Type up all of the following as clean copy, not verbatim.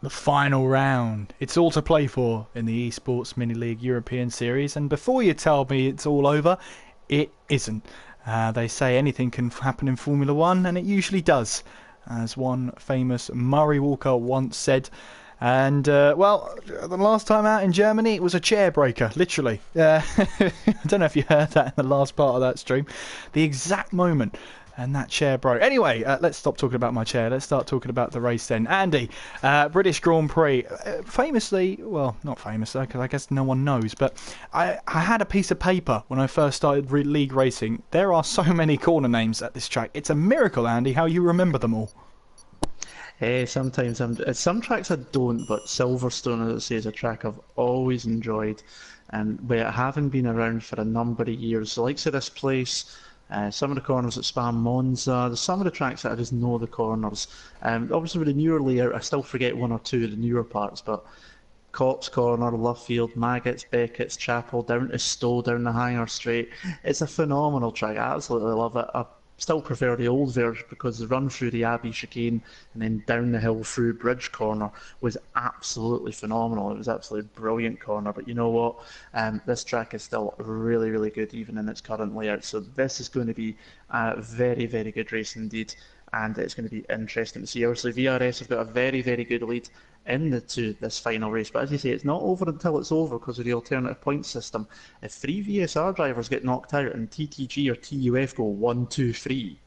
the final round. It's all to play for in the Esports Mini League European Series, and before you tell me it's all over, it isn't. They say anything can happen in Formula One, and it usually does, as one famous Murray Walker once said. And, well, the last time out in Germany, it was a chair breaker, literally. I don't know if you heard that in the last part of that stream. The exact moment. And that chair broke. Anyway, let's stop talking about my chair. Let's start talking about the race then. Andy, British Grand Prix. Famously, well, not famously, because I guess no one knows, but I had a piece of paper when I first started league racing. There are so many corner names at this track. It's a miracle, Andy, how you remember them all. Sometimes some tracks I don't, but Silverstone, as I say, is a track I've always enjoyed, and where having been around for a number of years, the likes of this place. Some of the corners at Spa Monza, some of the tracks that I just know the corners. Obviously with the newer layout, I still forget one or two of the newer parts, but Copse Corner, Lovefield, Maggots, Beckett's, Chapel, down to Stowe, down the Hanger Straight. It's a phenomenal track. I absolutely love it. I still prefer the old version because the run through the Abbey chicane and then down the hill through Bridge Corner was absolutely phenomenal. It was absolutely brilliant corner, but you know what? This track is still really, really good even in its current layout. So this is going to be a very, very good race indeed, and it's going to be interesting to see. Obviously, VRS have got a very, very good lead into this final race, but as you say, it's not over until it's over because of the alternative point system. If 3 VSR drivers get knocked out and TTG or TUF go 1, 2, 3,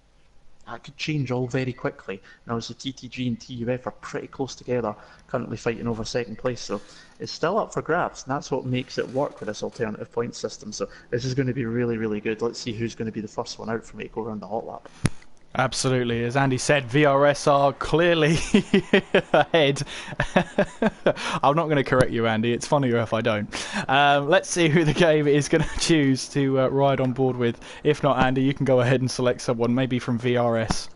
that could change all very quickly. And obviously TTG and TUF are pretty close together, currently fighting over second place, so it's still up for grabs, and that's what makes it work with this alternative point system. So this is going to be really, really good. Let's see who's going to be the first one out for me to go around the hot lap. Absolutely. As Andy said, VRS are clearly ahead. I'm not going to correct you, Andy. It's funnier if I don't. Let's see who the game is going to choose to ride on board with. If not, Andy, you can go ahead and select someone, maybe from VRS.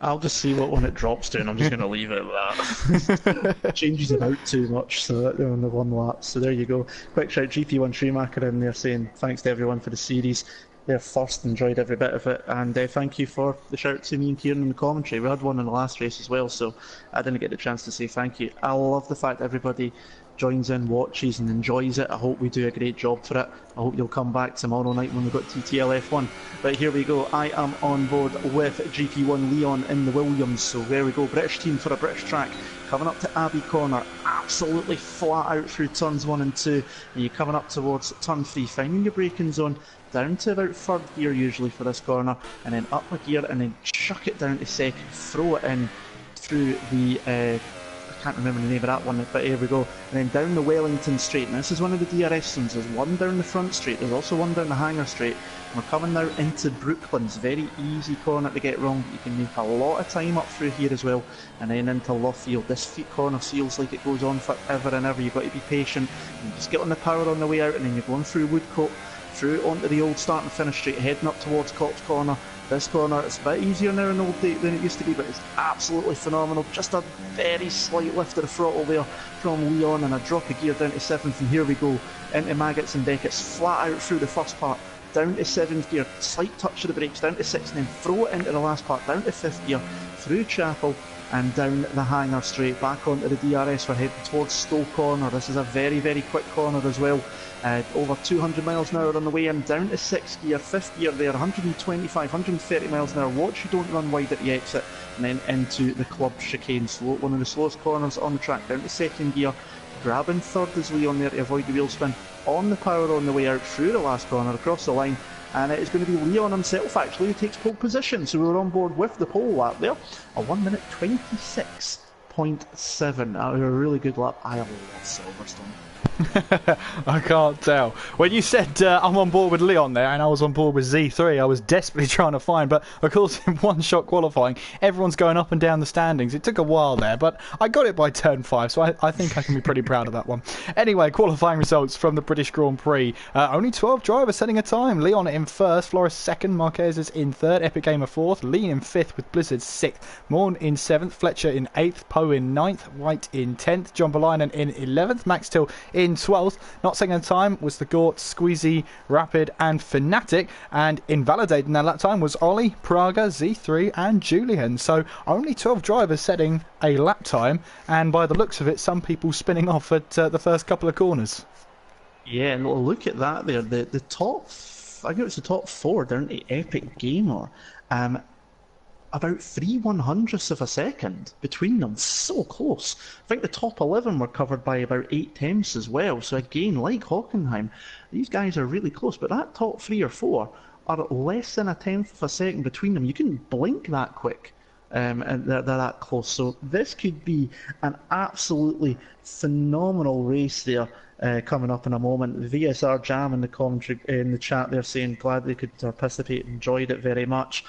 I'll just see what one it drops to, and I'm just going to leave it at that. It changes about too much, so they're on the one lap. So there you go. Quick shout, GP1 Schumacher in there saying thanks to everyone for the series. They're first, enjoyed every bit of it, and thank you for the shout to me and Kieran in the commentary. We had one in the last race as well, so I didn't get the chance to say thank you. I love the fact that everybody joins in, watches and enjoys it. I hope we do a great job for it. I hope you'll come back tomorrow night when we've got TTL F1. But here we go, I am on board with GP1 Leon in the Williams, so there we go, British team for a British track. Coming up to Abbey Corner, absolutely flat out through turns 1 and 2, and you're coming up towards turn 3, finding your braking zone, down to about 3rd gear usually for this corner, and then up a gear and then chuck it down to 2nd, throw it in through the, I can't remember the name of that one, but here we go, and then down the Wellington Straight. And this is one of the DRS zones. There's one down the front straight, there's also one down the Hanger Straight, and we're coming now into Brooklands. Very easy corner to get wrong. You can make a lot of time up through here as well, and then into Lovefield. This corner feels like it goes on forever and ever. You've got to be patient, you just get on the power on the way out, and then you're going through Woodcote, through onto the old start and finish straight, heading up towards Copse Corner. This corner, it's a bit easier now in Old Date than it used to be, but it's absolutely phenomenal. Just a very slight lift of the throttle there from Leon, and a drop of gear down to 7th, and here we go into Maggots and Beckett's, flat out through the first part, down to 7th gear, slight touch of the brakes, down to 6th, and then throw it into the last part, down to 5th gear, through Chapel, and down the Hanger Straight, back onto the DRS. We're heading towards Stowe Corner. This is a very, very quick corner as well. Over 200 miles an hour on the way in, down to 6th gear, 5th gear there, 125, 130 miles an hour. Watch you don't run wide at the exit, and then into the club chicane. One of the slowest corners on the track, down to 2nd gear, grabbing 3rd as Leon there to avoid the wheel spin. On the power on the way out through the last corner, across the line. And it is going to be Leon himself actually who takes pole position, so we're on board with the pole lap there. A 1 minute 26.7. A really good lap. I love Silverstone. I can't tell. When you said I'm on board with Leon there, and I was on board with Z3, I was desperately trying to find, but of course in one-shot qualifying, everyone's going up and down the standings. It took a while there, but I got it by turn 5, so I think I can be pretty proud of that one. Anyway, qualifying results from the British Grand Prix. Only 12 drivers setting a time. Leon in 1st, Flores 2nd, Marquez is in 3rd, Epic Gamer 4th, Lean in 5th with Blizzard 6th, Morn in 7th, Fletcher in 8th, Poe in 9th, White in 10th, John Bolainen in 11th, Max Till In 12th, not second in time, was the Gort, Squeezy, Rapid and Fnatic, and invalidating their lap time was Ollie, Praga, Z3 and Julian. So only 12 drivers setting a lap time, and by the looks of it, some people spinning off at the first couple of corners. Yeah, and look at that there. The top, I think it was the top 4 down to Epic Gamer. About 3/100ths of a second between them, so close. I think the top 11 were covered by about 8 tenths as well, so again, like Hockenheim, these guys are really close, but that top 3 or 4 are less than 1/10 of a second between them. You couldn't blink that quick, and they're that close, so this could be an absolutely phenomenal race there. Coming up in a moment. The VSR Jam in the commentary in the chat, they're saying glad they could participate, enjoyed it very much.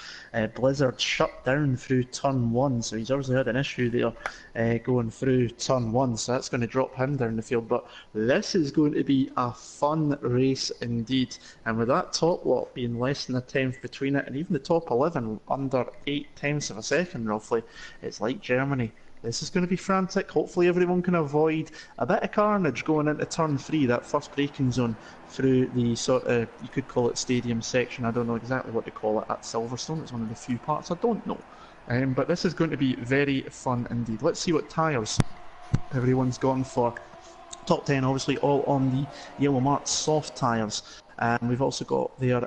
Blizzard shut down through turn 1, so he's obviously had an issue there going through turn 1, so that's going to drop him down the field. But this is going to be a fun race indeed, and with that top lot being less than 1/10 between it, and even the top 11 under 8 tenths of a second roughly, it's like Germany. This is going to be frantic. Hopefully everyone can avoid a bit of carnage going into turn 3, that first braking zone through the sort of, you could call it stadium section. I don't know exactly what to call it at Silverstone. It's one of the few parts I don't know. But this is going to be very fun indeed. Let's see what tyres everyone's gone for. Top 10 obviously all on the yellow marked soft tyres. And we've also got their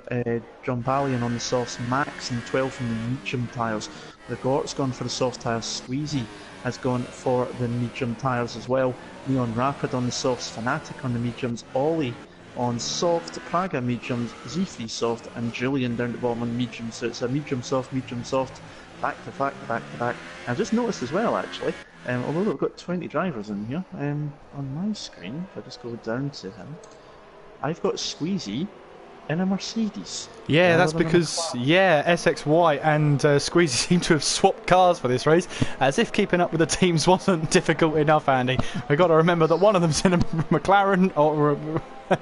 Jumpalion on the softs, Max and 12 from the medium tyres. The Gort's gone for the soft tyres, Squeezy has gone for the medium tyres as well. Neon Rapid on the softs, Fnatic on the mediums, Ollie on soft, Praga mediums, Z3 soft, and Julian down the bottom on medium. So it's a medium soft, back to back to back to back. I've just noticed as well actually, although we've got 20 drivers in here, on my screen, if I just go down to him, I've got Squeezy in a Mercedes. Yeah, that's because, SXY and Squeezy seem to have swapped cars for this race, as if keeping up with the teams wasn't difficult enough, Andy. We've got to remember that one of them's in a McLaren, or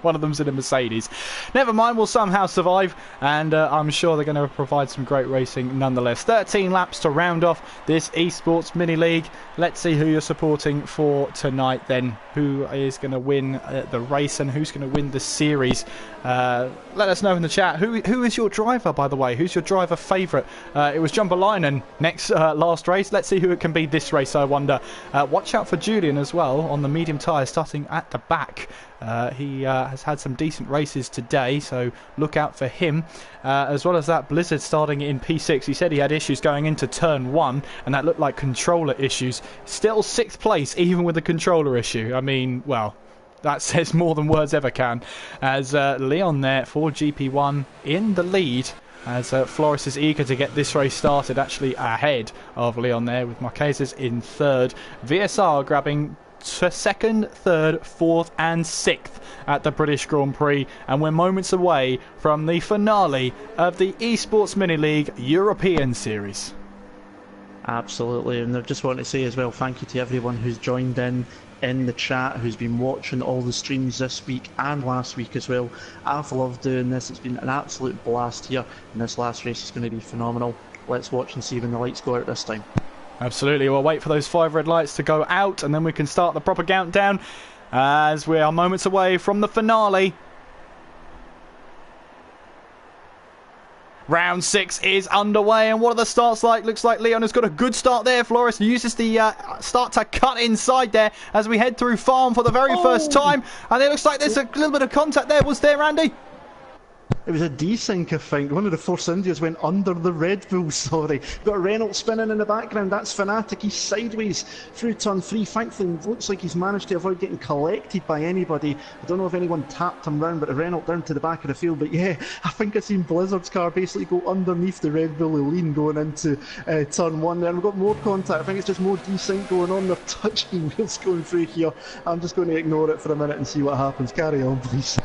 one of them's in a Mercedes. Never mind, we'll somehow survive, and I'm sure they're going to provide some great racing nonetheless. 13 laps to round off this esports mini league. Let's see who you're supporting for tonight then. Who is going to win the race and who's going to win the series? Let us know in the chat. Who is your driver, by the way? Who's your driver favourite? It was Jumpalion next last race. Let's see who it can be this race, I wonder. Watch out for Julian as well on the medium tyres, starting at the back. He has had some decent races today, so look out for him. As well as that, Blizzard starting in P6. He said he had issues going into turn 1, and that looked like controller issues. Still 6th place, even with the controller issue. I mean, well, that says more than words ever can. As Leon there for GP1 in the lead, as Floris is eager to get this race started, actually ahead of Leon there, with Marquezes in 3rd. VSR grabbing 2nd, 3rd, 4th and 6th at the British Grand Prix, and we're moments away from the finale of the Esports Mini League European Series. Absolutely, and I just want to say as well, thank you to everyone who's joined in the chat, who's been watching all the streams this week and last week as well. I've loved doing this. It's been an absolute blast here, and this last race is going to be phenomenal. Let's watch and see when the lights go out this time. Absolutely, we'll wait for those 5 red lights to go out, and then we can start the proper countdown, as we are moments away from the finale. Round 6 is underway, and what are the starts like? Looks like Leon has got a good start there. Flores uses the start to cut inside there as we head through farm for the very first time, and it looks like there's a little bit of contact there. Was there, Andy? It was a desync, I think. One of the Force Indias went under the Red Bull, sorry. Got Renault spinning in the background. That's Fnatic. He's sideways through turn 3. Thankfully, it looks like he's managed to avoid getting collected by anybody. I don't know if anyone tapped him round, but a Renault down to the back of the field. But yeah, I think I've seen Blizzard's car basically go underneath the Red Bull Lean going into turn 1 there. And we've got more contact. I think it's just more desync going on. They're touching wheels going through here. I'm just going to ignore it for a minute and see what happens. Carry on, please.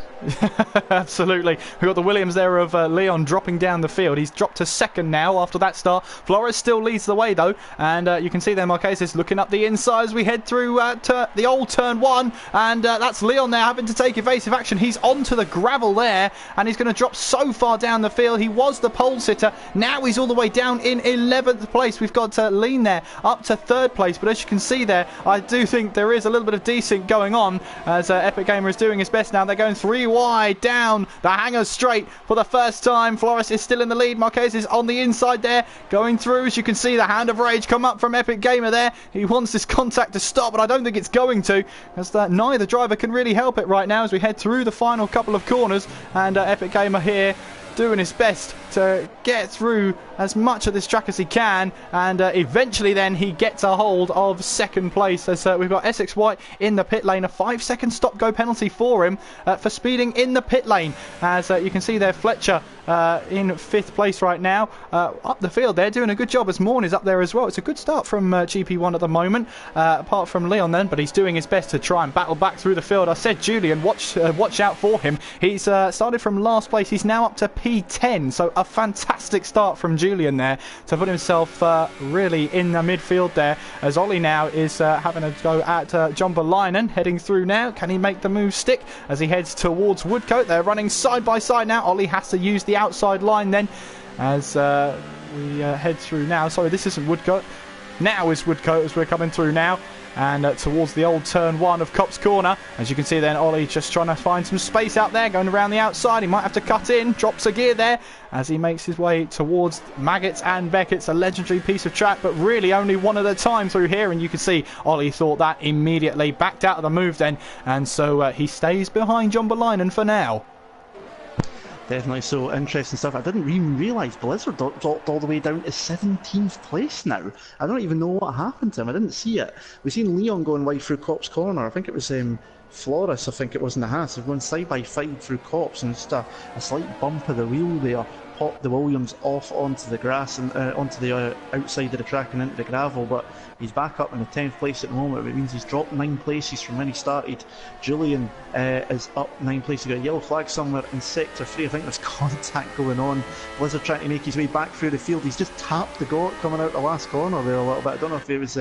Absolutely. We've got the Williams there of Leon dropping down the field. He's dropped to second now after that start. Flores still leads the way though, and you can see there Marquez looking up the inside as we head through the old turn 1, and that's Leon there having to take evasive action. He's onto the gravel there, and he's going to drop so far down the field. He was the pole sitter. Now he's all the way down in 11th place. We've got Lean there up to 3rd place, but as you can see there, I do think there is a little bit of desync going on as Epic Gamer is doing his best now. They're going 3 wide down the hangers straight for the first time. Flores is still in the lead. Marquez is on the inside there going through. As you can see, the hand of rage come up from Epic Gamer there. He wants this contact to stop, but I don't think it's going to, as neither driver can really help it right now as we head through the final couple of corners, and Epic Gamer here doing his best to get through as much of this track as he can, and eventually then he gets a hold of 2nd place as we've got Essex White in the pit lane. A 5-second stop go penalty for him for speeding in the pit lane, as you can see there Fletcher in 5th place right now up the field there doing a good job as Morn is up there as well. It's a good start from GP1 at the moment, apart from Leon then, but he's doing his best to try and battle back through the field. I said Julian, watch out for him. He's started from last place. He's now up to P10, so a fantastic start from Julian there to put himself really in the midfield there, as Ollie now is having a go at John Berlinen heading through now. Can he make the move stick as he heads towards Woodcote? They're running side by side now. Ollie has to use the outside line then as we head through now. Sorry, this isn't Woodcote. Now is Woodcote as we're coming through now, and towards the old turn 1 of Cops Corner. As you can see then, Ollie just trying to find some space out there, going around the outside. He might have to cut in, drops a gear there as he makes his way towards Maggots and Beckett's. A legendary piece of track, but really only one at a time through here, and you can see Ollie thought that immediately, backed out of the move then, and so he stays behind John Berlinen for now. Definitely so interesting stuff. I didn't even realise Blizzard dropped all the way down to 17th place now. I don't even know what happened to him. I didn't see it. We've seen Leon going wide through Cop's Corner. I think it was Flores, I think it was in the Haas. They've gone side by side through Cops, and just a slight bump of the wheel there popped the Williams off onto the grass and onto the outside of the track and into the gravel, but he's back up in the 10th place at the moment. It means he's dropped 9 places from when he started. Julian is up 9 places. He got a yellow flag somewhere in sector 3. I think there's contact going on. Blizzard trying to make his way back through the field. He's just tapped the Gort coming out the last corner there a little bit. I don't know if it was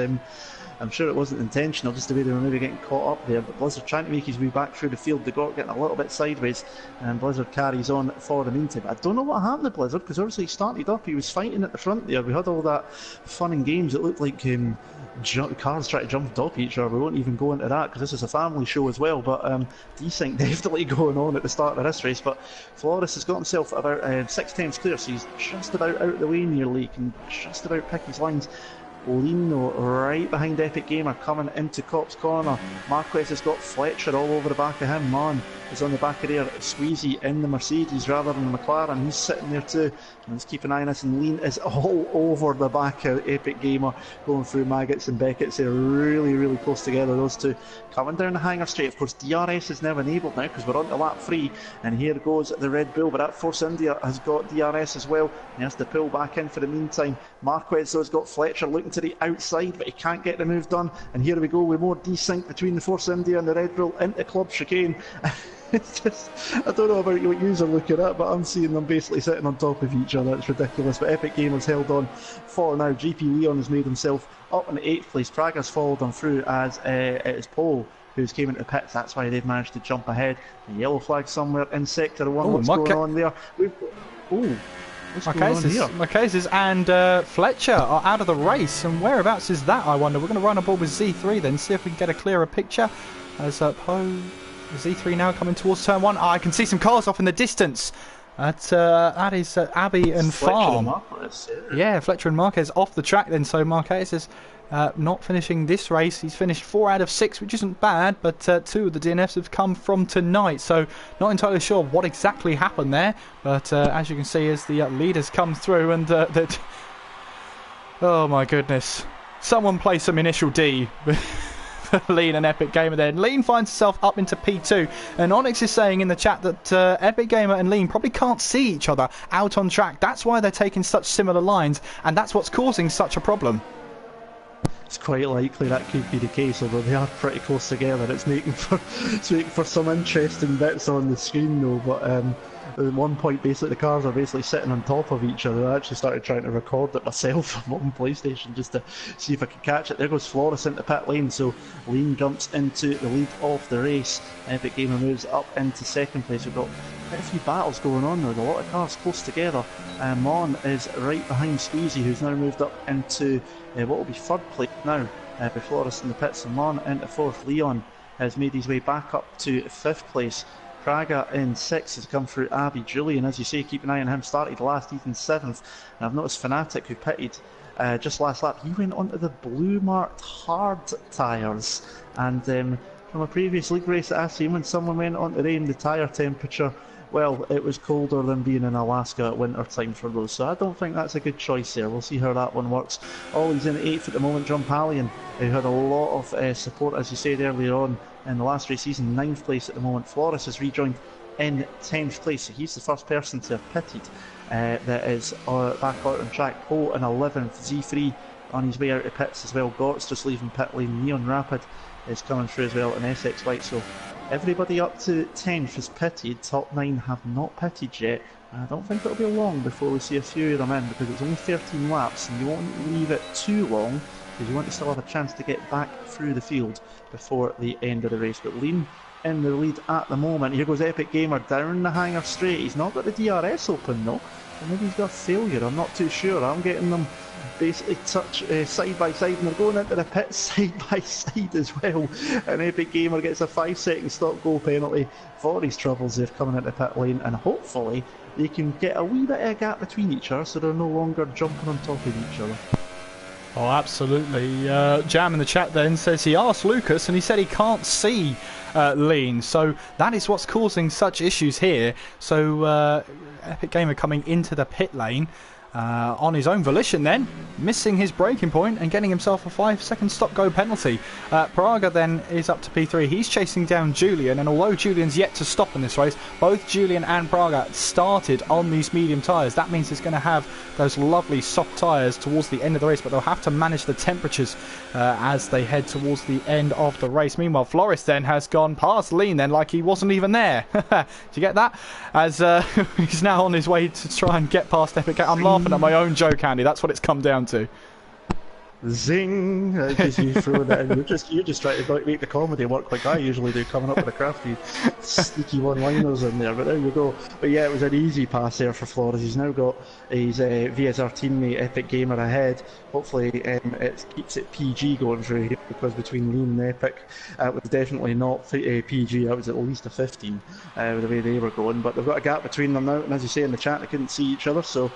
I'm sure it wasn't intentional, just the way they were maybe getting caught up there, but Blizzard trying to make his way back through the field. The Gort getting a little bit sideways, and Blizzard carries on for the meantime. I don't know what happened to Blizzard, because obviously he started up, he was fighting at the front there. We had all that fun and games. It looked like cars trying to jump on top of each other. We won't even go into that because this is a family show as well, but desync definitely going on at the start of this race. But Flores has got himself about 6/10 clear, so he's just about out of the way nearly. He can just about pick his lines. Lino right behind Epic Gamer coming into Cop's Corner. Marquez has got Fletcher all over the back of him. Man is on the back of there. Squeezy in the Mercedes rather than the McLaren. He's sitting there too. And let's keep an eye on this. And Lean is all over the back of Epic Gamer, going through Maggots and Beckett's. They're really, really close together, those two. Coming down the hanger straight. Of course, DRS is now enabled now because we're on to lap 3. And here goes the Red Bull. But that Force India has got DRS as well. And he has to pull back in for the meantime. Marquez though has got Fletcher looking to the outside, but he can't get the move done. And here we go with more desync between the Force India and the Red Bull into Club Chicane. It's just, I don't know about what you're looking at, but I'm seeing them basically sitting on top of each other. It's ridiculous. But Epic Gamers held on for now. GP Leon has made himself up in the 8th place. Praga's followed on through as it is Paul who's came into pits. That's why they've managed to jump ahead. A yellow flag somewhere in sector 1. What's going on there? Marquez and Fletcher are out of the race, and whereabouts is that, I wonder? We're going to run aboard with Z3 then, see if we can get a clearer picture as Z3 now coming towards turn 1. I can see some cars off in the distance. That is Abbey and Farm. Yeah, Fletcher and Marquez off the track then, so Marquez is not finishing this race. He's finished 4 out of 6, which isn't bad, but 2 of the DNFs have come from tonight, so not entirely sure what exactly happened there, but as you can see as the leaders come through, and that, oh my goodness, someone play some Initial D. Lean and Epic Gamer there. Lean finds himself up into P2, and Onyx is saying in the chat that Epic Gamer and Lean probably can't see each other out on track. That's why they're taking such similar lines, and that's what's causing such a problem. it's quite likely that could be the case, although they are pretty close together. It's making for some interesting bits on the screen though, but at one point basically the cars are basically sitting on top of each other. I actually started trying to record it myself on PlayStation just to see if I could catch it. There goes Flores into pit lane, so Lane jumps into the lead of the race. Epic Gamer moves up into second place. We've got quite a few battles going on there, a lot of cars close together. Mon is right behind Squeezy, who's now moved up into what will be third place now, with Flores in the pits, and Mon into fourth. Leon has made his way back up to fifth place. Praga in sixth has come through Abby. Julian, as you say, keep an eye on him, started last, he's in seventh. And I've noticed Fnatic, who pitted just last lap, he went onto the blue marked hard tyres. And from a previous league race that I've seen, when someone went onto the tyre temperature, well, it was colder than being in Alaska at winter time for those, so I don't think that's a good choice there. We'll see how that one works. Ollie's in 8th at the moment. John Pallion, who had a lot of support, as you said earlier on in the last race, he's in 9th place at the moment. Flores has rejoined in 10th place, so he's the first person to have pitted that is back out on track. Poe in 11th, Z3 on his way out of pits as well. Gort's just leaving pit lane. Neon Rapid is coming through as well, and SX White, so everybody up to 10th has pitted. Top 9 have not pitted yet. I don't think it'll be long before we see a few of them in, because it's only 13 laps and you won't leave it too long because you want to still have a chance to get back through the field before the end of the race. But Lean in the lead at the moment. Here goes Epic Gamer down the hanger straight. He's not got the DRS open though, or maybe he's got a failure, I'm not too sure. I'm getting them basically touch side by side, and they're going into the pit side by side as well, and Epic Gamer gets a 5-second stop go penalty for his troubles. They're coming into pit lane, and hopefully they can get a wee bit of a gap between each other so they're no longer jumping on top of each other. Oh, absolutely. Jam in the chat then says he asked Lucas and he said he can't see Lean, so that is what's causing such issues here. So Epic Gamer coming into the pit lane on his own volition, then missing his braking point and getting himself a 5-second stop go penalty. Praga then is up to P3. He's chasing down Julian, and although Julian's yet to stop in this race, both Julian and Praga started on these medium tyres. That means he's going to have those lovely soft tyres towards the end of the race, but they'll have to manage the temperatures as they head towards the end of the race. Meanwhile, Flores then has gone past Lean then like he wasn't even there. Did you get that? As he's now on his way to try and get past Epic. I'm laughing at my own joke, Andy. That's what it's come down to. Zing! Because you throw that in. You're just trying to make the comedy work like I usually do, coming up with the crafty, sneaky one-liners in there. But there you go. But yeah, it was an easy pass there for Flores. He's now got his VSR teammate Epic Gamer ahead. Hopefully it keeps it PG going through here, because between Lean and Epic, it was definitely not PG. It was at least a 15 with the way they were going. But they've got a gap between them now, and as you say in the chat, they couldn't see each other, so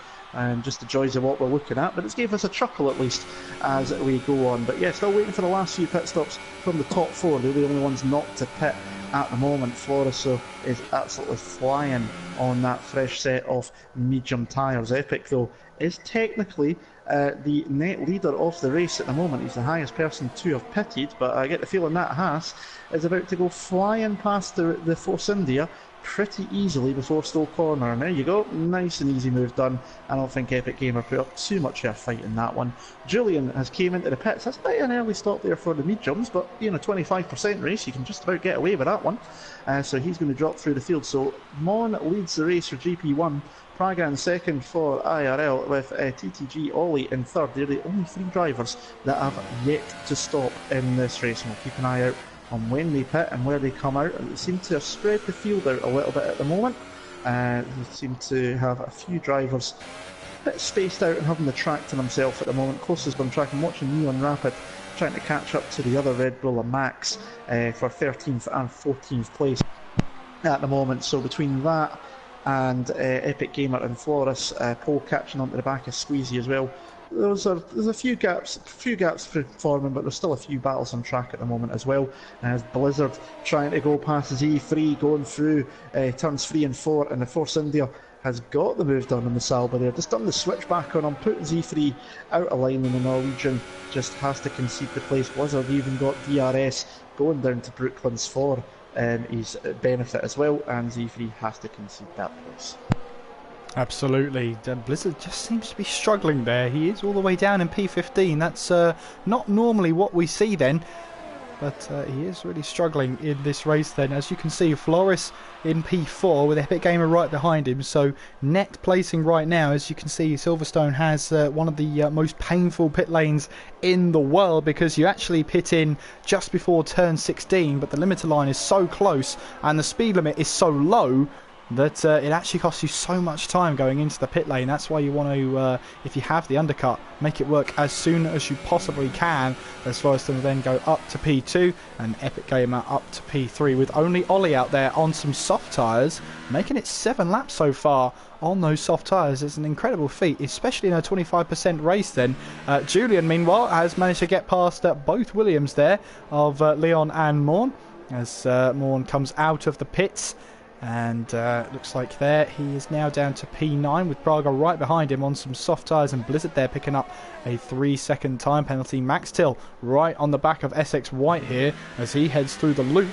just the joys of what we're looking at, but it's gave us a chuckle at least as we go on. But yeah, still waiting for the last few pit stops from the top 4. They're the only ones not to pit at the moment. Flores is absolutely flying on that fresh set of medium tyres. Epic though is technically the net leader of the race at the moment. He's the highest person to have pitted, but I get the feeling that Haas is about to go flying past the Force India pretty easily before Stowe Corner, and there you go, nice and easy move done. I don't think Epic Gamer put up too much of a fight in that one. Julian has came into the pits. That's quite an early stop there for the mediums, but you know, 25% race, you can just about get away with that one. So he's going to drop through the field. So Mon leads the race for GP1, Praga in second for IRL, with TTG Ollie in third. They're the only 3 drivers that have yet to stop in this race, and we'll keep an eye out on when they pit and where they come out. They seem to have spread the field out a little bit at the moment. They seem to have a few drivers a bit spaced out and having the track to themselves at the moment. Closest on track, I'm watching Neon Rapid trying to catch up to the other Red Bull and Max for 13th and 14th place at the moment. So between that and Epic Gamer and Flores, Paul catching onto the back of Squeezy as well. There's a few gaps forming, but there's still a few battles on track at the moment as well. As Blizzard trying to go past Z3, going through turns 3 and 4, and the Force India has got the move done on the Salba there. Just done the switch back on, putting Z3 out of line, and the Norwegian just has to concede the place. Blizzard even got DRS going down to Brooklands for his benefit as well, and Z3 has to concede that place. Absolutely. Blizzard just seems to be struggling there. He is all the way down in P15. That's not normally what we see then. But he is really struggling in this race then. As you can see, Floris in P4 with Epic Gamer right behind him. So net placing right now, as you can see, Silverstone has one of the most painful pit lanes in the world, because you actually pit in just before turn 16, but the limiter line is so close and the speed limit is so low that it actually costs you so much time going into the pit lane. That's why you want to, if you have the undercut, make it work as soon as you possibly can, as Silverstone then go up to P2 and Epic Gamer up to P3, with only Ollie out there on some soft tyres, making it 7 laps so far on those soft tyres. It's an incredible feat, especially in a 25% race then. Julian, meanwhile, has managed to get past both Williams there of Leon and Morn, as Morn comes out of the pits. And looks like there he is now down to P9 with Braga right behind him on some soft tyres, and Blizzard there picking up a 3-second time penalty. Max Till right on the back of SX White here as he heads through the loop.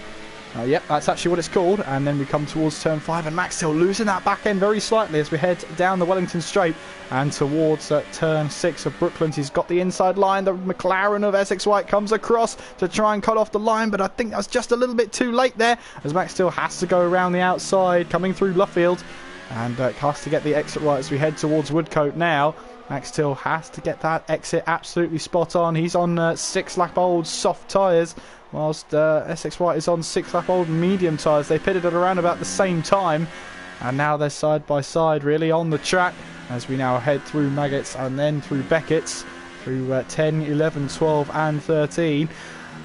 Yep, that's actually what it's called. And then we come towards turn 5 and Max Till losing that back end very slightly as we head down the Wellington Straight and towards turn 6 of Brooklands. He's got the inside line. The McLaren of Essex White comes across to try and cut off the line, but I think that's just a little bit too late there as Max Till has to go around the outside coming through Luffield and has to get the exit right as we head towards Woodcote now. Max Till has to get that exit absolutely spot on. He's on 6-lap-old soft tyres, whilst Essex White is on 6-lap-old medium tyres. They pitted at around about the same time, and now they're side by side really on the track as we now head through Maggots and then through Beckett's, through 10, 11, 12 and 13.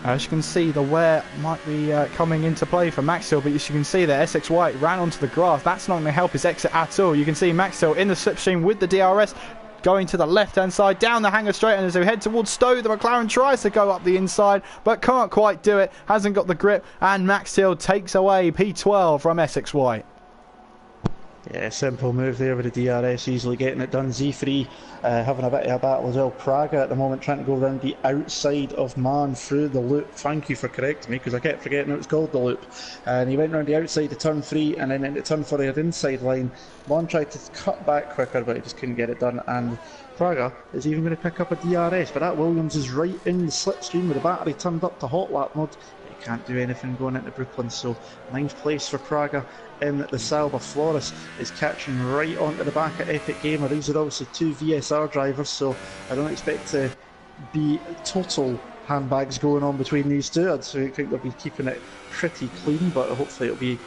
As you can see, the wear might be coming into play for Max Till, but as you can see that Essex White ran onto the grass. That's not going to help his exit at all. You can see Max Till in the slipstream with the DRS, going to the left-hand side, down the hanger straight, and as we head towards Stowe, the McLaren tries to go up the inside, but can't quite do it, hasn't got the grip, and Max Till takes away P12 from Essex White. Yeah, simple move there with the DRS, easily getting it done. Z3 having a bit of a battle as well. Praga at the moment trying to go around the outside of Man through the loop. Thank you for correcting me, because I kept forgetting it was called the loop. And he went around the outside of turn 3 and then into turn 4 at inside line. Man tried to cut back quicker, but he just couldn't get it done. And Praga is even going to pick up a DRS, but that Williams is right in the slipstream with the battery turned up to hot lap mode. He can't do anything going into Brooklyn, so 9th place for Praga in the Salva. Flores is catching right onto the back of Epic Gamer. These are obviously 2 VSR drivers, so I don't expect to be total handbags going on between these two. I think they'll be keeping it pretty clean, but hopefully it'll be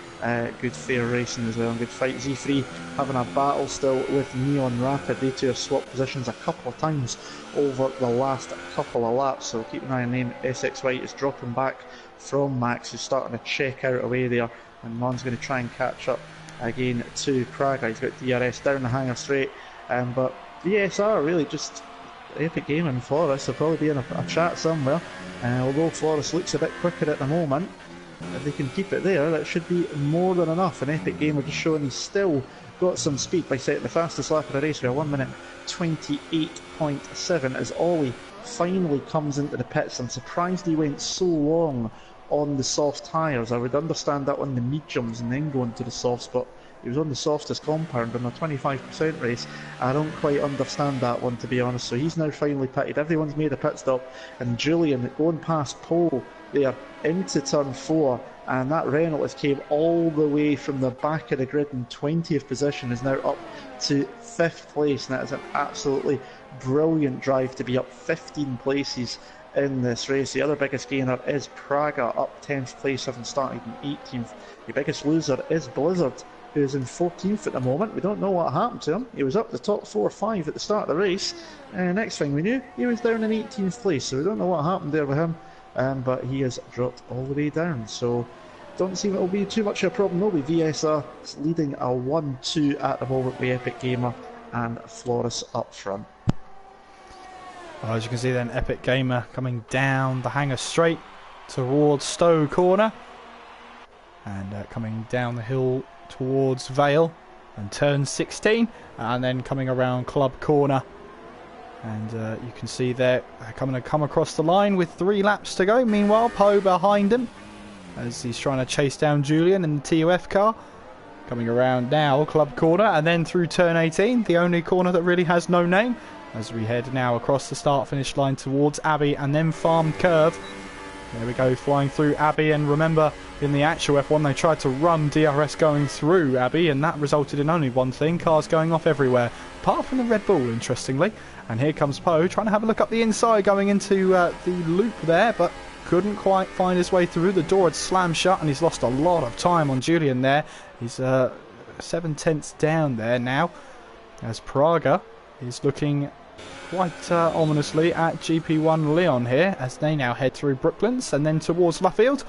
good fair racing as well and good fight. Z3 having a battle still with Neon Rapid. They two have swapped positions a couple of times over the last couple of laps, so keep an eye on them. SX White is dropping back from Max, who's starting to check out away there, and Man's going to try and catch up again to Praga. He's got DRS down the hanger straight, but VSR really just Epic Gamer and Flores will probably be in a chat somewhere, although Flores looks a bit quicker at the moment. If they can keep it there, that should be more than enough, and Epic Gamer just showing he's still got some speed by setting the fastest lap of the race with a 1 minute 28.7 as Ollie finally comes into the pits. I'm surprised he went so long on the soft tyres. I would understand that on the mediums and then go into the softs, but he was on the softest compound on a 25% race. I don't quite understand that one, to be honest. So he's now finally pitted. Everyone's made a pit stop, and Julian going past Pole there into turn 4, and that Renault has came all the way from the back of the grid in 20th position, is now up to 5th place, and that is an absolutely brilliant drive to be up 15 places in this race. The other biggest gainer is Praga, up 10th place, having started in 18th. The biggest loser is Blizzard, who is in 14th at the moment. We don't know what happened to him. He was up the top 4 or 5 at the start of the race, and next thing we knew, he was down in 18th place, so we don't know what happened there with him, but he has dropped all the way down. So don't seem it will be too much of a problem. No, with VSR leading a 1-2 at the moment with Epic Gamer and Flores up front. Well, as you can see then, Epic Gamer coming down the hanger straight towards Stowe Corner, and coming down the hill towards Vale and turn 16, and then coming around Club Corner, and you can see there coming to come across the line with 3 laps to go. Meanwhile, Poe behind him as he's trying to chase down Julian in the TUF car, Coming around now, club corner, and then through turn 18, the only corner that really has no name, as we head now across the start-finish line towards Abbey and then Farm Curve. There we go, flying through Abbey, and remember, in the actual F1 they tried to run DRS going through Abbey, and that resulted in only one thing, cars going off everywhere, apart from the Red Bull, interestingly. And here comes Poe, trying to have a look up the inside, going into the loop there, but couldn't quite find his way through. The door had slammed shut, and he's lost a lot of time on Julian there. He's 7/10 down there now, as Praga is looking quite ominously at GP1 Leon here, as they now head through Brooklands and then towards Luffield.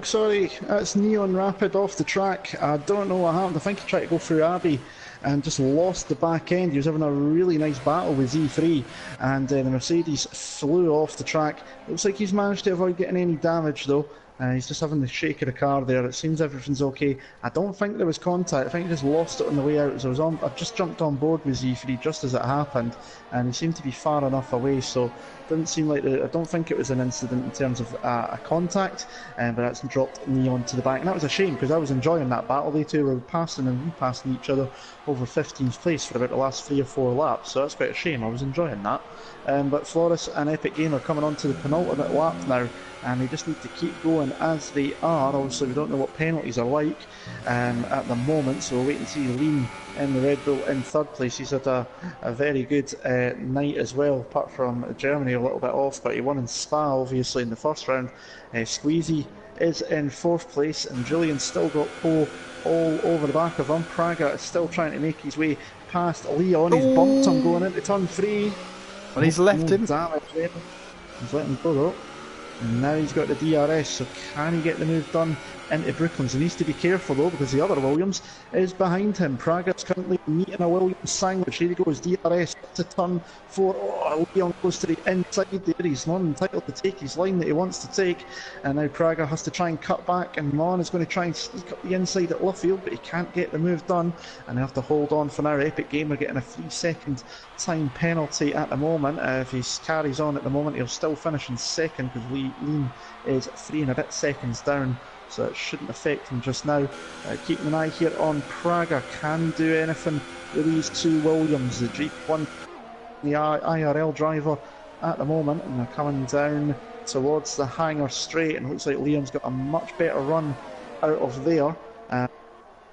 Sorry, that's Neon Rapid off the track. I don't know what happened. I think he tried to go through Abbey and just lost the back end. He was having a really nice battle with Z3, and the Mercedes flew off the track. Looks like he's managed to avoid getting any damage though. He's just having the shake of the car there. It seems everything's okay. I don't think there was contact. I think he just lost it on the way out. So I just jumped on board with Z3 just as it happened, and he seemed to be far enough away. So it didn't seem like I don't think it was an incident in terms of a contact, but that's dropped Neon to the back. And that was a shame, because I was enjoying that battle. They two were passing and repassing each other over 15th place for about the last 3 or 4 laps. So that's quite a shame. I was enjoying that. But Flores and Epic Gamer coming on to the penultimate lap now, and they just need to keep going as they are. Obviously we don't know what penalties are like at the moment, so we'll wait and see. Lean in the Red Bull in 3rd place. He's had a very good night as well, apart from Germany a little bit off, but he won in Spa obviously in the 1st round. Squeezy is in 4th place, and Julian's still got pole all over the back of him. Praga is still trying to make his way past Leon. He's bumped him going into turn 3. Well, he's left him. Damage there. He's letting him go though. And now he's got the DRS, so can he get the move done into Brooklands? He needs to be careful though, because the other Williams is behind him. Praga's currently meeting a Williams sandwich. Here he goes, DRS to turn 4. Oh, Leon goes to the inside there. He's not entitled to take his line that he wants to take, and now Praga has to try and cut back, and Mon is going to try and sneak up the inside at Luffield, but he can't get the move done, and they have to hold on for now. Epic Gamer getting a 3-second time penalty at the moment. If he carries on at the moment, he'll still finish in 2nd, because Lean is 3 and a bit seconds down, so it shouldn't affect him just now. Keeping an eye here on Praga. Can he do anything with these 2 Williams? The G1, the IRL driver at the moment, and they're coming down towards the hangar straight, and it looks like Liam's got a much better run out of there.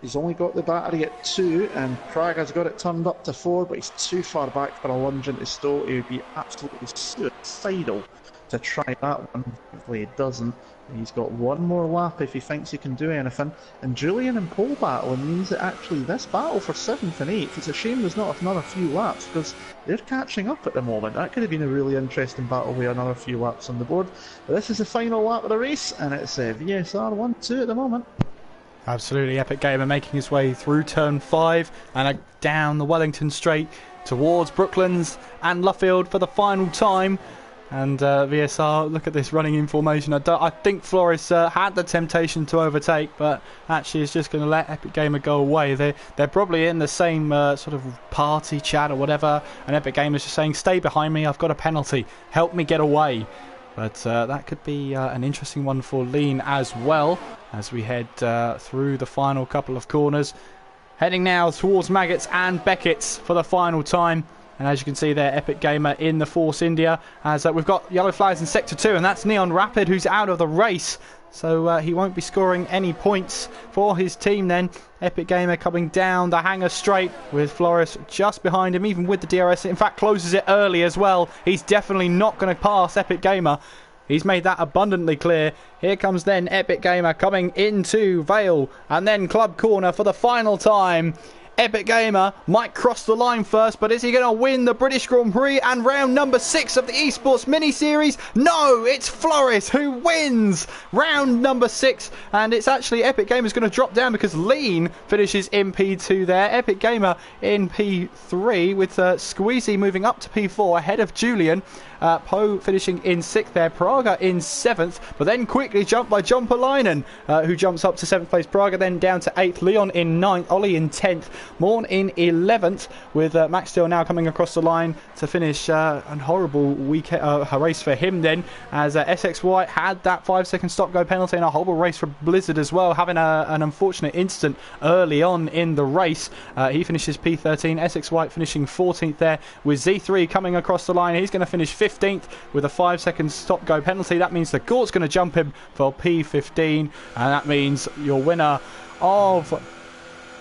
He's only got the battery at 2, and Praga's got it turned up to 4, but he's too far back for a lunge into Stowe. He would be absolutely suicidal to try that one. Hopefully he doesn't. He's got one more lap if he thinks he can do anything. And Julian in pole battle, and means that actually this battle for 7th and 8th, it's a shame there's not another few laps, because they're catching up at the moment. That could have been a really interesting battle with another few laps on the board. But this is the final lap of the race, and it's VSR 1-2 at the moment. Absolutely, Epic Gamer making his way through turn 5 and down the Wellington Straight towards Brooklands and Luffield for the final time. And VSR, look at this running in formation. I think Flores had the temptation to overtake, but actually is just going to let Epic Gamer go away. They're probably in the same sort of party chat or whatever, and Epic Gamer's just saying, stay behind me, I've got a penalty, help me get away. But that could be an interesting one for Lean as well, as we head through the final couple of corners. Heading now towards Maggots and Beckett's for the final time. And as you can see there, Epic Gamer in the Force India, as we've got yellow flags in Sector 2, and that's Neon Rapid who's out of the race. So he won't be scoring any points for his team then. Epic Gamer coming down the hangar straight with Flores just behind him, even with the DRS. In fact, closes it early as well. He's definitely not going to pass Epic Gamer. He's made that abundantly clear. Here comes then Epic Gamer coming into Vale, and then Club Corner for the final time. Epic Gamer might cross the line first, but is he going to win the British Grand Prix and round number 6 of the Esports mini-series? No, it's Flores who wins round number 6, and it's actually Epic Gamer's going to drop down because Lean finishes in P2 there. Epic Gamer in P3 with Squeezy moving up to P4 ahead of Julian. Poe finishing in 6th there. Praga in 7th, but then quickly jumped by John Polainen, who jumps up to 7th place. Praga then down to 8th. Leon in 9th. Ollie in 10th. Morn in 11th, with Max Steele now coming across the line to finish a horrible race for him then, as SX White had that 5-second stop-go penalty and a horrible race for Blizzard as well, having an unfortunate incident early on in the race. He finishes P13. SX White finishing 14th there, with Z3 coming across the line. He's going to finish 15th with a 5-second stop-go penalty. That means the Gort's going to jump him for P15, and that means your winner of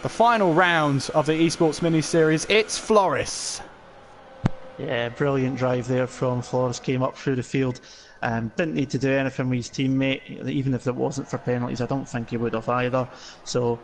the final round of the Esports mini-series, it's Floris. Yeah, brilliant drive there from Floris. Came up through the field. Didn't need to do anything with his teammate. Even if it wasn't for penalties, I don't think he would have either. So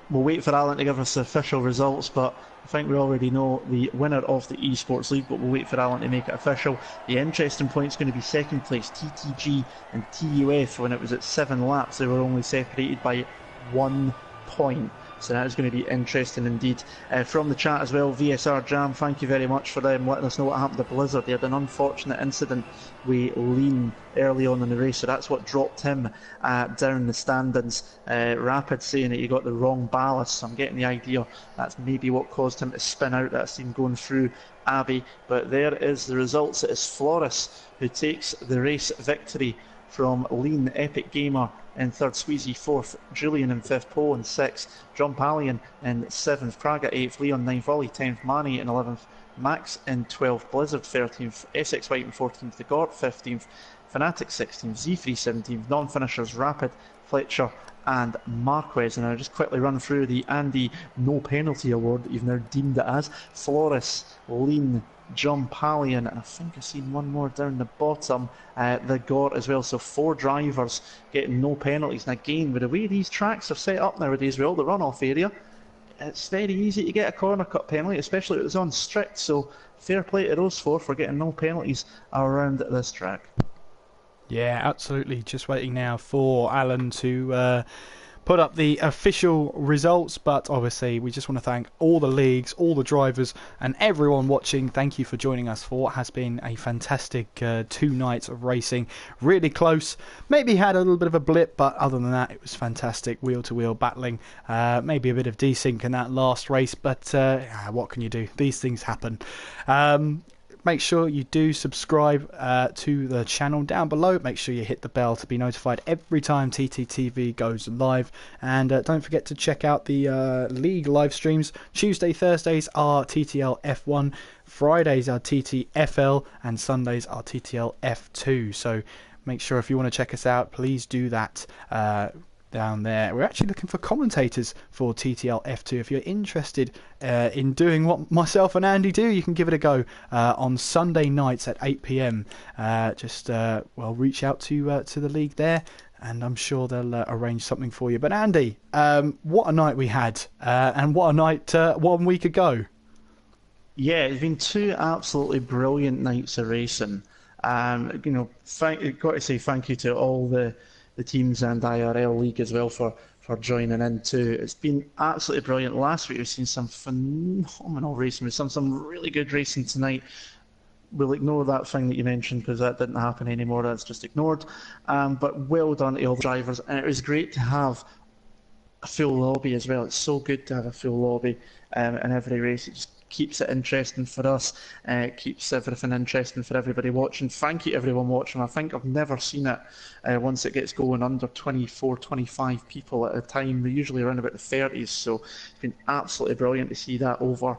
we'll wait for Alan to give us the official results, but I think we already know the winner of the Esports League, but we'll wait for Alan to make it official. The interesting point is going to be second place, TTG and TUF. When it was at 7 laps, they were only separated by 1 point. So that is going to be interesting indeed. From the chat as well, VSR Jam, thank you very much for them letting us know what happened to Blizzard. They had an unfortunate incident with Lean early on in the race, so that's what dropped him down the standings. Rapid saying that he got the wrong ballast, so I'm getting the idea that's maybe what caused him to spin out. That's him going through Abbey. But there is the results. It is Floris who takes the race victory from Lean, Epic Gamer in 3rd, Sweezy 4th, Julian in 5th, Poe in 6th, John Pallion in 7th, Praga 8th, Leon 9th, Ollie 10th, Manny in 11th, Max in 12th, Blizzard 13th, Essex White in 14th, The Gort 15th, Fnatic 16th, Z3 17th, non-finishers Rapid, Fletcher and Marquez. And I'll just quickly run through the Andy No Penalty Award that you've now deemed it as. Floris, Lean, John Pallion, and I think I've seen one more down the bottom, the Gort as well. So 4 drivers getting no penalties. And again, with the way these tracks are set up nowadays with all the runoff area, it's very easy to get a corner cut penalty, especially if it's on strict. So fair play to those 4 for getting no penalties around this track. Yeah, absolutely. Just waiting now for Alan to put up the official results, but obviously we just want to thank all the leagues, all the drivers and everyone watching. Thank you for joining us for what has been a fantastic 2 nights of racing. Really close, maybe had a little bit of a blip, but other than that it was fantastic. Wheel to wheel battling, maybe a bit of desync in that last race, but what can you do, these things happen. Make sure you do subscribe to the channel down below. Make sure you hit the bell to be notified every time TTTV goes live. And don't forget to check out the league live streams. Tuesday, Thursdays are TTL F1. Fridays are TTFL. And Sundays are TTL F2. So make sure if you want to check us out, please do that. Down there, we're actually looking for commentators for TTL F2. If you're interested in doing what myself and Andy do, you can give it a go on Sunday nights at 8 p.m. Reach out to the league there, and I'm sure they'll arrange something for you. But Andy, what a night we had, and what a night 1 week ago. Yeah, it's been 2 absolutely brilliant nights of racing. Got to say thank you to all the teams and IRL League as well for joining in too. It's been absolutely brilliant. Last week we've seen some phenomenal racing. We've seen some really good racing tonight. We'll ignore that thing that you mentioned because that didn't happen anymore. That's just ignored. But well done to all the drivers. And it was great to have a full lobby as well. It's so good to have a full lobby in every race. It just keeps it interesting for us, keeps everything interesting for everybody watching. Thank you everyone watching. I think I've never seen it once it gets going under 24, 25 people at a time. We're usually around about the 30s, so it's been absolutely brilliant to see that over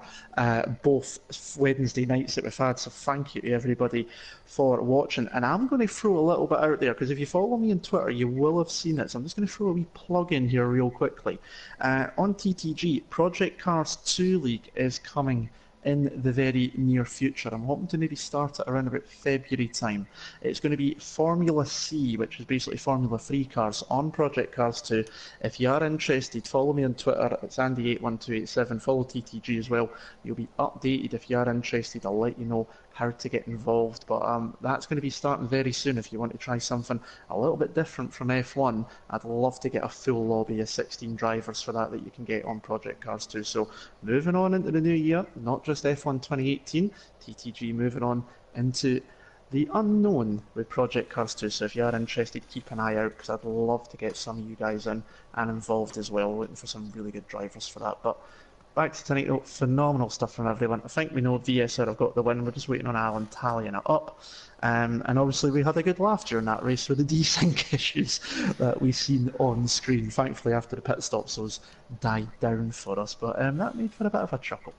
both Wednesday nights that we've had. So thank you to everybody for watching. And I'm going to throw a little bit out there, because if you follow me on Twitter you will have seen it, so I'm just going to throw a wee plug in here real quickly. On TTG, Project Cars 2 League is coming in the very near future. I'm hoping to maybe start it around about February time. It's going to be Formula C, which is basically Formula 3 cars on Project Cars 2. If you are interested, follow me on Twitter. It's Andy81287. Follow TTG as well. You'll be updated if you are interested. I'll let you know how to get involved. But that's going to be starting very soon. If you want to try something a little bit different from F1, I'd love to get a full lobby of 16 drivers for that you can get on Project Cars 2. So moving on into the new year, not just F1 2018, TTG moving on into The Unknown with Project Curse 2. So if you are interested, keep an eye out because I'd love to get some of you guys in and involved as well. Looking for some really good drivers for that. But back to tonight, though, phenomenal stuff from everyone. I think we know VSR have got the win. We're just waiting on Alan tallying it up. And obviously we had a good laugh during that race with the desync issues that we've seen on screen. Thankfully, after the pit stops, those died down for us. But that made for a bit of a chuckle.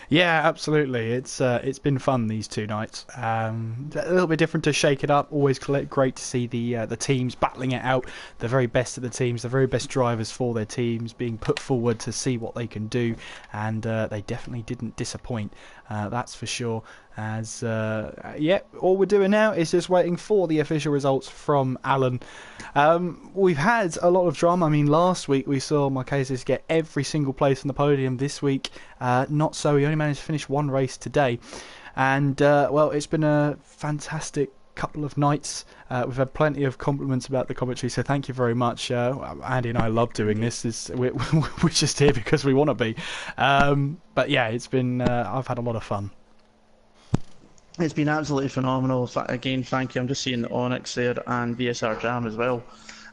Yeah, absolutely. It's been fun these 2 nights. A little bit different to shake it up. Always great to see the teams battling it out. The very best of the teams, the very best drivers for their teams being put forward to see what they can do, and they definitely didn't disappoint. That's for sure. As yeah, all we're doing now is just waiting for the official results from Alan. We've had a lot of drama. I mean, last week we saw Marquezes get every single place on the podium. This week, not so. He only managed to finish 1 race today, and well, it's been a fantastic couple of nights. We've had plenty of compliments about the commentary, so thank you very much. Andy and I love doing this. We're just here because we want to be. But yeah, it's been. I've had a lot of fun. It's been absolutely phenomenal. Again, thank you. I'm just seeing Onyx there and VSR Jam as well.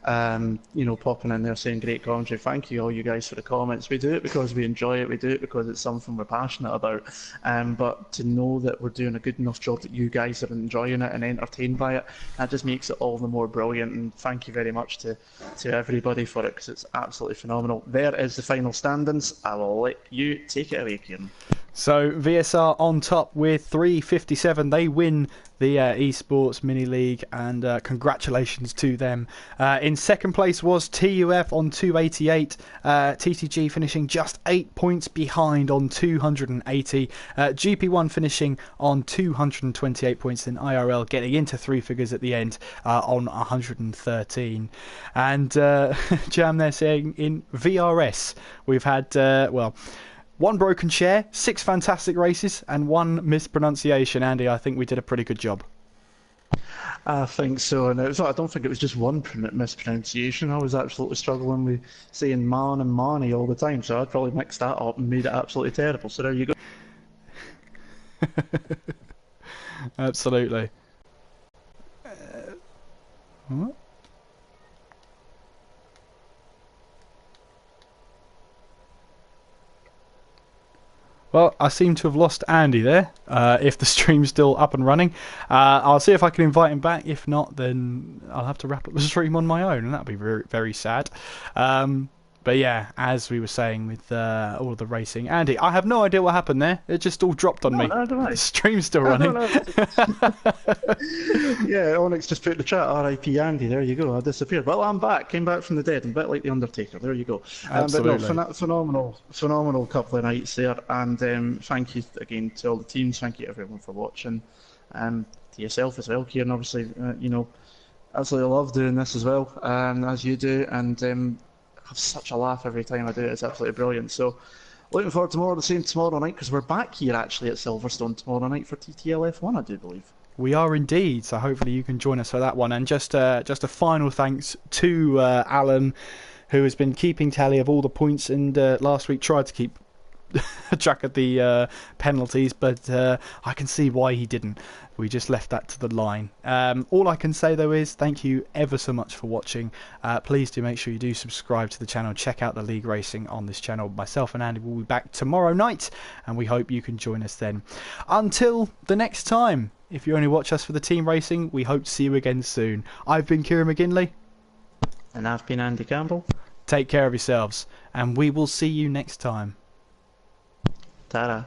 You know, popping in there saying great commentary. Thank you all you guys for the comments. We do it because we enjoy it. We do it because it's something we're passionate about. But to know that we're doing a good enough job that you guys are enjoying it and entertained by it, that just makes it all the more brilliant. And thank you very much to everybody for it because it's absolutely phenomenal. There is the final standings. I will let you take it away, Kieran. So VSR on top with 357. They win the Esports Mini League, and congratulations to them. In second place was TUF on 288. TTG finishing just 8 points behind on 280. GP1 finishing on 228 points, and IRL getting into 3 figures at the end on 113. And Jam there saying in VRS we've had well, 1 broken chair, 6 fantastic races, and 1 mispronunciation. Andy, I think we did a pretty good job. I think so, and I don't think it was just one mispronunciation. I was absolutely struggling with saying man and money all the time, so I'd probably mixed that up and made it absolutely terrible. So there you go. Absolutely. What? Well, I seem to have lost Andy there. If the stream's still up and running, I'll see if I can invite him back. If not, then I'll have to wrap up the stream on my own, and that'll be very, very sad. But yeah, as we were saying with all of the racing, Andy, I have no idea what happened there. It just all dropped on me. No, the stream's still running. Yeah, Onyx just put in the chat, R.I.P. Andy, there you go, I disappeared. Well, I'm back, came back from the dead, I'm a bit like The Undertaker, there you go. Absolutely. But no, phenomenal couple of nights there, and thank you again to all the teams, thank you everyone for watching, to yourself as well, Kieran, obviously, you know, absolutely love doing this as well, as you do, and have such a laugh every time I do it. It's absolutely brilliant. So looking forward to more of the same tomorrow night, because we're back here actually at Silverstone tomorrow night for TTL F1, I do believe. We are indeed, so hopefully you can join us for that one. And just a final thanks to Alan, who has been keeping tally of all the points, and last week tried to keep track of the penalties, but I can see why he didn't. We just left that to the line. All I can say though is thank you ever so much for watching. Please do make sure you do subscribe to the channel, check out the league racing on this channel. Myself and Andy will be back tomorrow night, and we hope you can join us then. Until the next time, if you only watch us for the team racing, we hope to see you again soon. I've been Kieran McGinley. And I've been Andy Campbell. Take care of yourselves, and we will see you next time. Ta-ra.